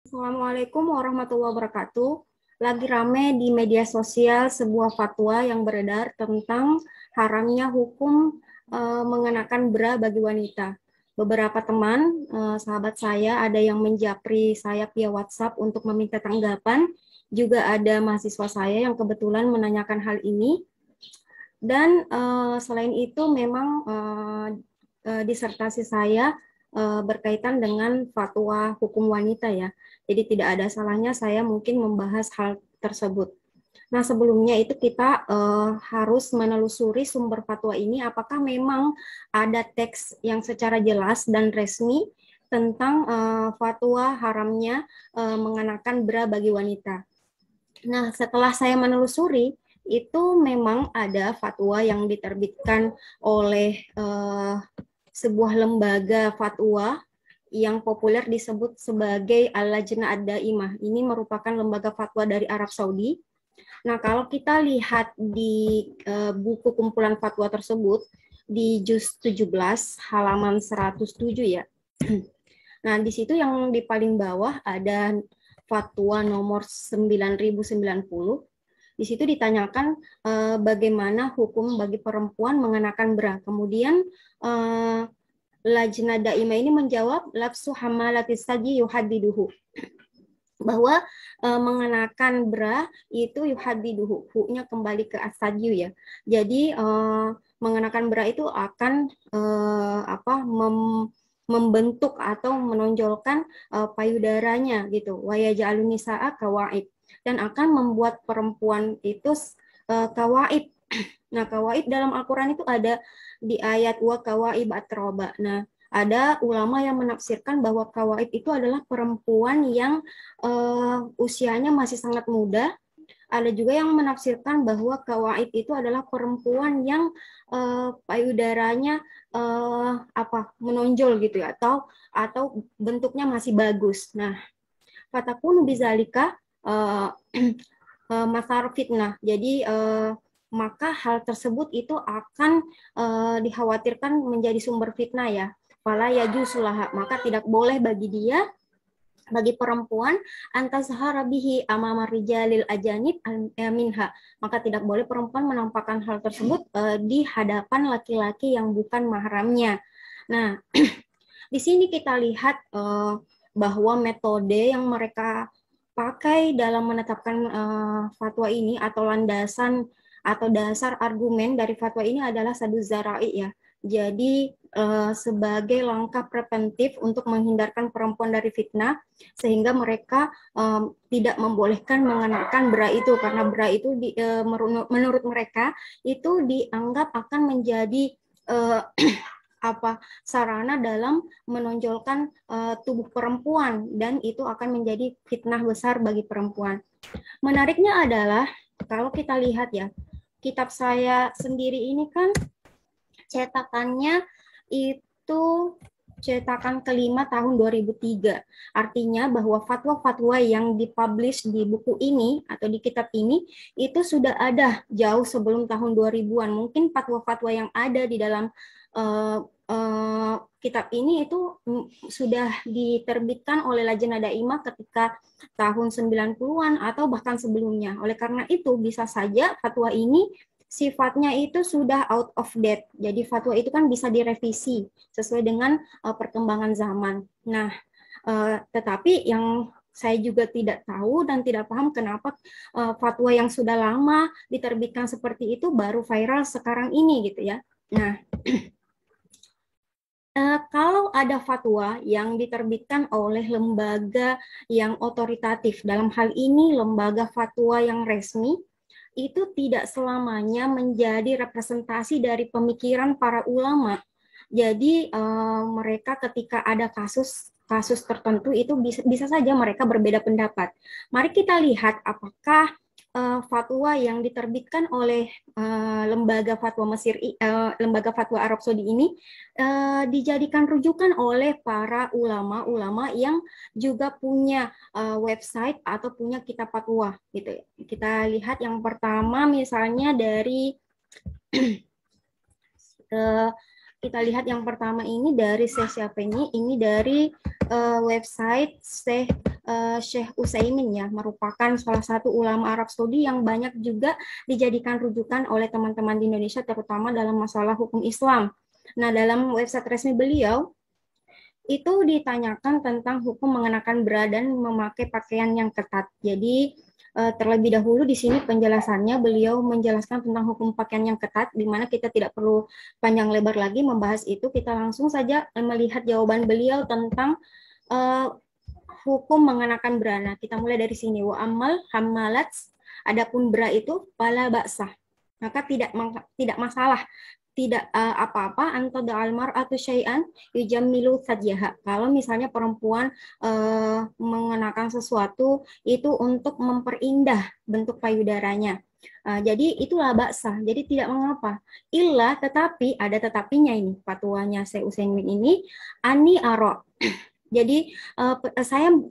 Assalamualaikum warahmatullahi wabarakatuh. Lagi rame di media sosial sebuah fatwa yang beredar tentang haramnya hukum mengenakan bra bagi wanita. Beberapa teman, sahabat saya, ada yang menjapri saya via WhatsApp untuk meminta tanggapan. Juga ada mahasiswa saya yang kebetulan menanyakan hal ini. Dan selain itu memang disertasi saya berkaitan dengan fatwa hukum wanita ya. Jadi tidak ada salahnya saya mungkin membahas hal tersebut. Nah, sebelumnya itu kita harus menelusuri sumber fatwa ini apakah memang ada teks yang secara jelas dan resmi tentang fatwa haramnya mengenakan bra bagi wanita. Nah, setelah saya menelusuri, itu memang ada fatwa yang diterbitkan oleh sebuah lembaga fatwa yang populer disebut sebagai Al-Lajnah Ad-Daimah. Ini merupakan lembaga fatwa dari Arab Saudi. Nah, kalau kita lihat di buku kumpulan fatwa tersebut, di juz 17 halaman 107 ya. Nah, di situ yang di paling bawah ada fatwa nomor 9090. Di situ ditanyakan bagaimana hukum bagi perempuan mengenakan bra. Kemudian Lajnah Daimah ini menjawab lapsu hamalatis saji yuhadiduhu, bahwa mengenakan bra itu yuhadiduhu, hu-nya kembali ke asaju ya. Jadi mengenakan bra itu akan membentuk atau menonjolkan payudaranya gitu. Wa yaj'alun nisaa kawaib, dan akan membuat perempuan itu kawaib. Nah, kawaib dalam Al-Qur'an itu ada di ayat wa kawaib atroba. Nah, ada ulama yang menafsirkan bahwa kawaib itu adalah perempuan yang usianya masih sangat muda. Ada juga yang menafsirkan bahwa kawaib itu adalah perempuan yang payudaranya menonjol gitu ya, atau bentuknya masih bagus. Nah, fatakun bizalika masar fitnah. Jadi maka hal tersebut itu akan dikhawatirkan menjadi sumber fitnah ya. Fala yajusulah, maka tidak boleh bagi dia, bagi perempuan, antazhara bihi amama rijalil ajanib minha, maka tidak boleh perempuan menampakkan hal tersebut di hadapan laki-laki yang bukan mahramnya. Nah, di sini kita lihat bahwa metode yang mereka pakai dalam menetapkan fatwa ini atau landasan atau dasar argumen dari fatwa ini adalah sadu zarai ya. Jadi sebagai langkah preventif untuk menghindarkan perempuan dari fitnah, sehingga mereka tidak membolehkan mengenakan bra itu, karena bra itu menurut mereka itu dianggap akan menjadi sarana dalam menonjolkan tubuh perempuan, dan itu akan menjadi fitnah besar bagi perempuan. Menariknya adalah kalau kita lihat ya, kitab saya sendiri ini kan cetakannya itu cetakan kelima tahun 2003. Artinya bahwa fatwa-fatwa yang dipublish di buku ini atau di kitab ini itu sudah ada jauh sebelum tahun 2000-an. Mungkin fatwa-fatwa yang ada di dalam kitab ini itu sudah diterbitkan oleh Lajnah Daimah ketika tahun 90-an atau bahkan sebelumnya. Oleh karena itu bisa saja fatwa ini sifatnya itu sudah out of date. Jadi fatwa itu kan bisa direvisi sesuai dengan perkembangan zaman. Nah, tetapi yang saya juga tidak tahu dan tidak paham kenapa fatwa yang sudah lama diterbitkan seperti itu baru viral sekarang ini gitu ya. Nah, kalau ada fatwa yang diterbitkan oleh lembaga yang otoritatif, dalam hal ini lembaga fatwa yang resmi, itu tidak selamanya menjadi representasi dari pemikiran para ulama. Jadi mereka ketika ada kasus tertentu itu bisa saja mereka berbeda pendapat. Mari kita lihat apakah fatwa yang diterbitkan oleh lembaga fatwa Mesir, lembaga fatwa Arab Saudi ini dijadikan rujukan oleh para ulama-ulama yang juga punya website atau punya kitab fatwa gitu. Kita lihat yang pertama misalnya dari kita lihat yang pertama ini dari siapa ini? Ini dari website Syekh Utsaimin ya, merupakan salah satu ulama Arab Saudi yang banyak juga dijadikan rujukan oleh teman-teman di Indonesia, terutama dalam masalah hukum Islam. Nah, dalam website resmi beliau, itu ditanyakan tentang hukum mengenakan bra dan memakai pakaian yang ketat. Jadi terlebih dahulu di sini penjelasannya beliau menjelaskan tentang hukum pakaian yang ketat, di mana kita tidak perlu panjang lebar lagi membahas itu. Kita langsung saja melihat jawaban beliau tentang hukum mengenakan bra. Nah, kita mulai dari sini. Wa amal hamalat, adapun bra itu fala ba'sah, maka tidak masalah, tidak apa-apa antara almar atau syai'an yujammilu sadyaha. Kalau misalnya perempuan mengenakan sesuatu itu untuk memperindah bentuk payudaranya. Jadi itulah baksa, jadi tidak mengapa. Illa, tetapi ada tetapinya ini, fatwanya Syekh Utsaimin ini, ani aro. Jadi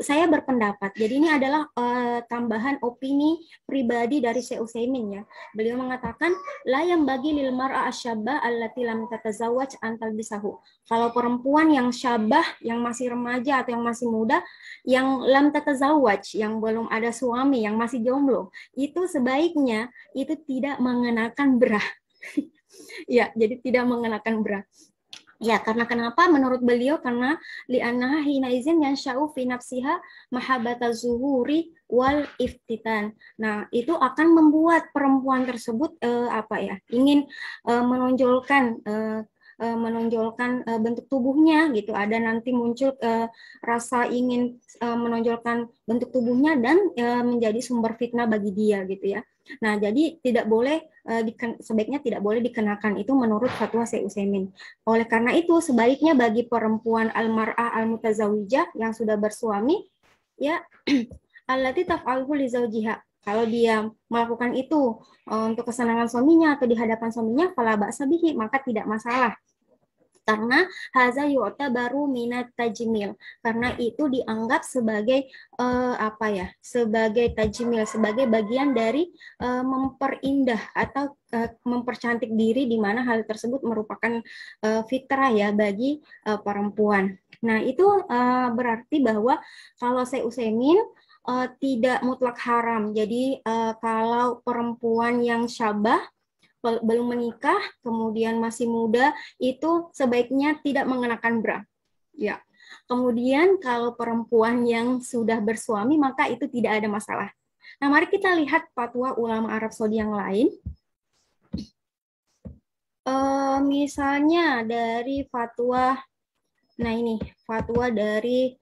saya berpendapat. Jadi ini adalah tambahan opini pribadi dari Syekh Utsaimin ya. Beliau mengatakan la yang bagi lil mar'a asyabba allati lam tatazawwaj antal bisahu. Kalau perempuan yang syabah, yang masih remaja atau yang masih muda, yang lam tatazawwaj, yang belum ada suami, yang masih jomblo, itu sebaiknya itu tidak mengenakan bra. Ya, jadi tidak mengenakan bra. Ya, karena kenapa? Menurut beliau karena li'annaha hina izin yansha'u fi nafsiha mahabbata zuhuri wal iftitan. Nah, itu akan membuat perempuan tersebut ingin menonjolkan bentuk tubuhnya gitu. Ada nanti muncul rasa ingin menonjolkan bentuk tubuhnya dan menjadi sumber fitnah bagi dia gitu ya. Nah, jadi tidak boleh sebaiknya tidak boleh dikenakan, itu menurut fatwa Syekh Utsaimin. Oleh karena itu sebaiknya bagi perempuan al-mar'ah al-mutazawijah yang sudah bersuami ya allati taf'alhu li zawjiha. Kalau dia melakukan itu untuk kesenangan suaminya atau di hadapan suaminya fala ba'sa bihi, maka tidak masalah. Karena haza yu'tabaru minat tajmil, karena itu dianggap sebagai sebagai tajmil, sebagai bagian dari memperindah atau mempercantik diri, di mana hal tersebut merupakan fitrah ya bagi perempuan. Nah, itu berarti bahwa kalau Syekh Utsaimin tidak mutlak haram. Jadi kalau perempuan yang syabah belum menikah, kemudian masih muda, itu sebaiknya tidak mengenakan bra. Ya. Kemudian kalau perempuan yang sudah bersuami, maka itu tidak ada masalah. Nah, mari kita lihat fatwa ulama Arab Saudi yang lain. Misalnya dari fatwa, nah ini fatwa dari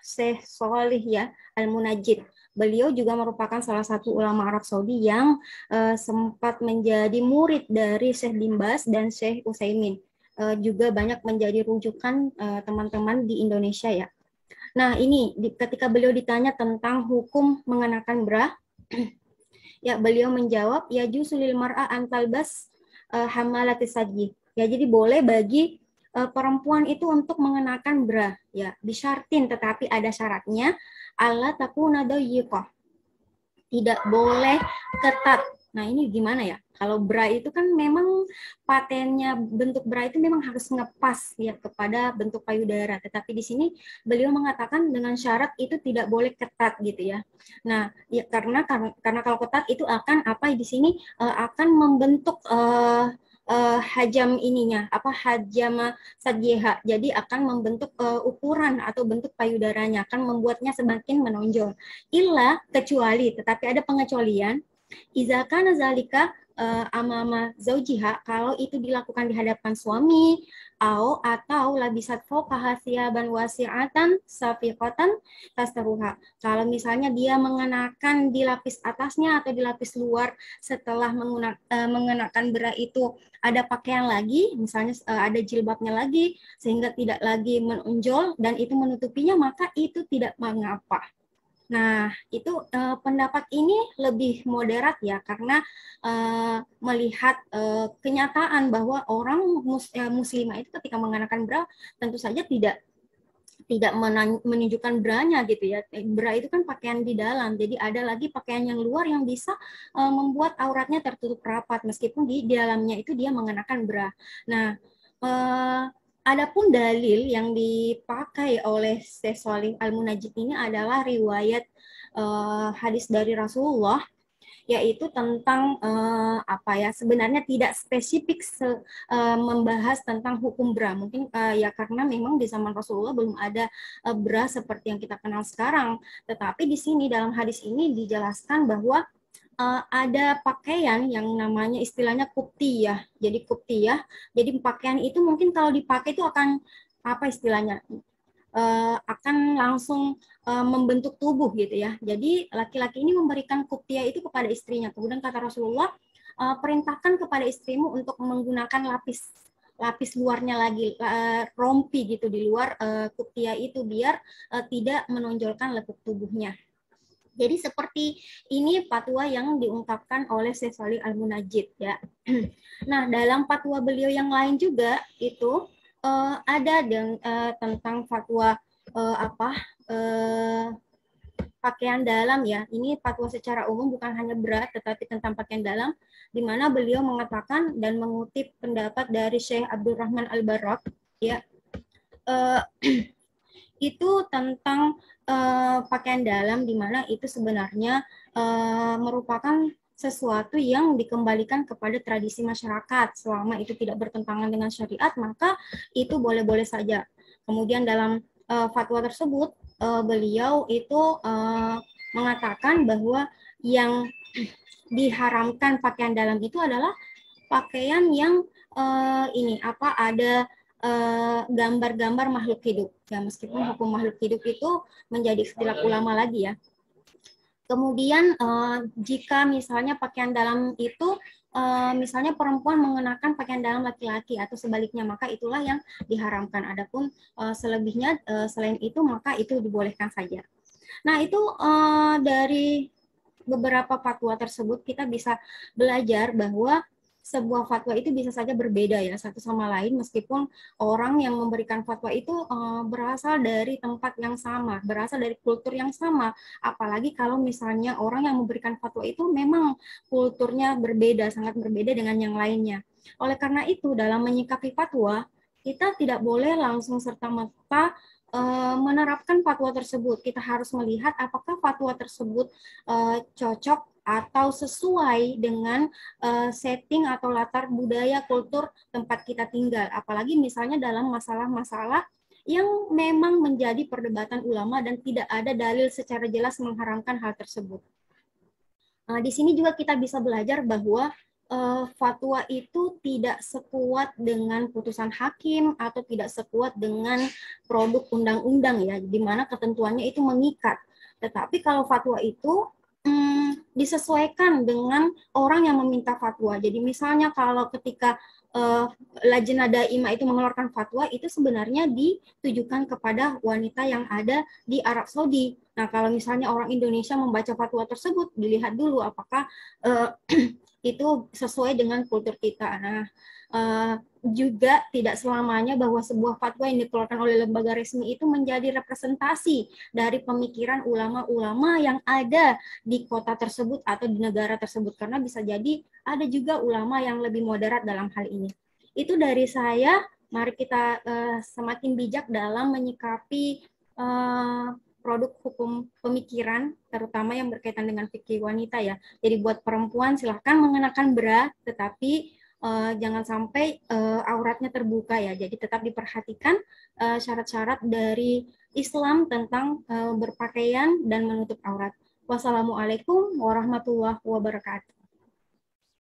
Syekh Shalih ya Al-Munajjid. Beliau juga merupakan salah satu ulama Arab Saudi yang sempat menjadi murid dari Syekh bin Baz dan Syekh Utsaimin. Juga banyak menjadi rujukan teman-teman di Indonesia ya. Nah, ini ketika beliau ditanya tentang hukum mengenakan bra, ya beliau menjawab ya jusulil mar'a antalbas hamalatis sajih. Ya, jadi boleh bagi perempuan itu untuk mengenakan bra ya, disyartin, tetapi ada syaratnya, alla takuna dayyqah, tidak boleh ketat. Nah, ini gimana ya? Kalau bra itu kan memang patennya, bentuk bra itu memang harus ngepas ya kepada bentuk payudara, tetapi di sini beliau mengatakan dengan syarat itu tidak boleh ketat gitu ya. Nah, ya karena kalau ketat itu akan di sini akan membentuk hajam ininya, hajam sadyeha, jadi akan membentuk ukuran atau bentuk payudaranya, akan membuatnya semakin menonjol. Illa, kecuali, tetapi ada pengecualian, iza kana zalika amama zaujiha, kalau itu dilakukan di hadapan suami, atau labisat fawqaha thiyaban wasi'atan safiqatan tastaruha. Kalau misalnya dia mengenakan di lapis atasnya atau di lapis luar setelah mengenakan bra itu ada pakaian lagi, misalnya ada jilbabnya lagi sehingga tidak lagi menonjol dan itu menutupinya, maka itu tidak mengapa. Nah, itu pendapat ini lebih moderat ya, karena melihat kenyataan bahwa orang muslimah itu ketika mengenakan bra tentu saja tidak menunjukkan branya gitu ya. Bra itu kan pakaian di dalam, jadi ada lagi pakaian yang luar yang bisa membuat auratnya tertutup rapat meskipun di dalamnya itu dia mengenakan bra. Nah, Eh, Adapun dalil yang dipakai oleh Syekh Shalih Al-Munajjid ini adalah riwayat hadis dari Rasulullah, yaitu tentang apa ya, sebenarnya tidak spesifik membahas tentang hukum bra. Mungkin ya karena memang di zaman Rasulullah belum ada bra seperti yang kita kenal sekarang. Tetapi di sini dalam hadis ini dijelaskan bahwa ada pakaian yang namanya istilahnya kuptiyah. Jadi kuptiyah, jadi pakaian itu mungkin kalau dipakai itu akan apa istilahnya, akan langsung membentuk tubuh gitu ya. Jadi laki-laki ini memberikan kuptiyah itu kepada istrinya. Kemudian kata Rasulullah, perintahkan kepada istrimu untuk menggunakan lapis luarnya lagi, rompi gitu di luar kuptiyah itu, biar tidak menonjolkan lekuk tubuhnya. Jadi seperti ini fatwa yang diungkapkan oleh Syekh Shalih Al-Munajjid ya. Nah, dalam fatwa beliau yang lain juga itu ada tentang fatwa pakaian dalam ya. Ini fatwa secara umum, bukan hanya berat tetapi tentang pakaian dalam, di mana beliau mengatakan dan mengutip pendapat dari Syekh Abdurrahman Al-Barrak ya. Itu tentang pakaian dalam, di mana itu sebenarnya merupakan sesuatu yang dikembalikan kepada tradisi masyarakat. Selama itu tidak bertentangan dengan syariat, maka itu boleh-boleh saja. Kemudian dalam fatwa tersebut, beliau itu mengatakan bahwa yang diharamkan pakaian dalam itu adalah pakaian yang ada gambar-gambar makhluk hidup. Ya, meskipun hukum makhluk hidup itu menjadi istilah ulama lagi ya. Kemudian jika misalnya pakaian dalam itu misalnya perempuan mengenakan pakaian dalam laki-laki atau sebaliknya, maka itulah yang diharamkan. Adapun selebihnya selain itu maka itu dibolehkan saja. Nah, itu dari beberapa fatwa tersebut kita bisa belajar bahwa sebuah fatwa itu bisa saja berbeda ya satu sama lain, meskipun orang yang memberikan fatwa itu berasal dari tempat yang sama, berasal dari kultur yang sama. Apalagi kalau misalnya orang yang memberikan fatwa itu memang kulturnya berbeda, sangat berbeda dengan yang lainnya. Oleh karena itu, dalam menyikapi fatwa, kita tidak boleh langsung serta-merta menerapkan fatwa tersebut. Kita harus melihat apakah fatwa tersebut cocok atau sesuai dengan setting atau latar budaya kultur tempat kita tinggal. Apalagi misalnya dalam masalah-masalah yang memang menjadi perdebatan ulama dan tidak ada dalil secara jelas mengharamkan hal tersebut. Di sini juga kita bisa belajar bahwa fatwa itu tidak sekuat dengan putusan hakim atau tidak sekuat dengan produk undang-undang ya, di mana ketentuannya itu mengikat. Tetapi kalau fatwa itu disesuaikan dengan orang yang meminta fatwa. Jadi misalnya kalau ketika Lajnah Daimah itu mengeluarkan fatwa, itu sebenarnya ditujukan kepada wanita yang ada di Arab Saudi. Nah, kalau misalnya orang Indonesia membaca fatwa tersebut, dilihat dulu apakah itu sesuai dengan kultur kita. Nah, juga tidak selamanya bahwa sebuah fatwa yang dikeluarkan oleh lembaga resmi itu menjadi representasi dari pemikiran ulama-ulama yang ada di kota tersebut atau di negara tersebut, karena bisa jadi ada juga ulama yang lebih moderat dalam hal ini. Itu dari saya. Mari kita semakin bijak dalam menyikapi produk hukum pemikiran, terutama yang berkaitan dengan fikih wanita ya. Jadi buat perempuan silahkan mengenakan bra, tetapi jangan sampai auratnya terbuka ya. Jadi tetap diperhatikan syarat-syarat dari Islam tentang berpakaian dan menutup aurat. Wassalamualaikum warahmatullahi wabarakatuh.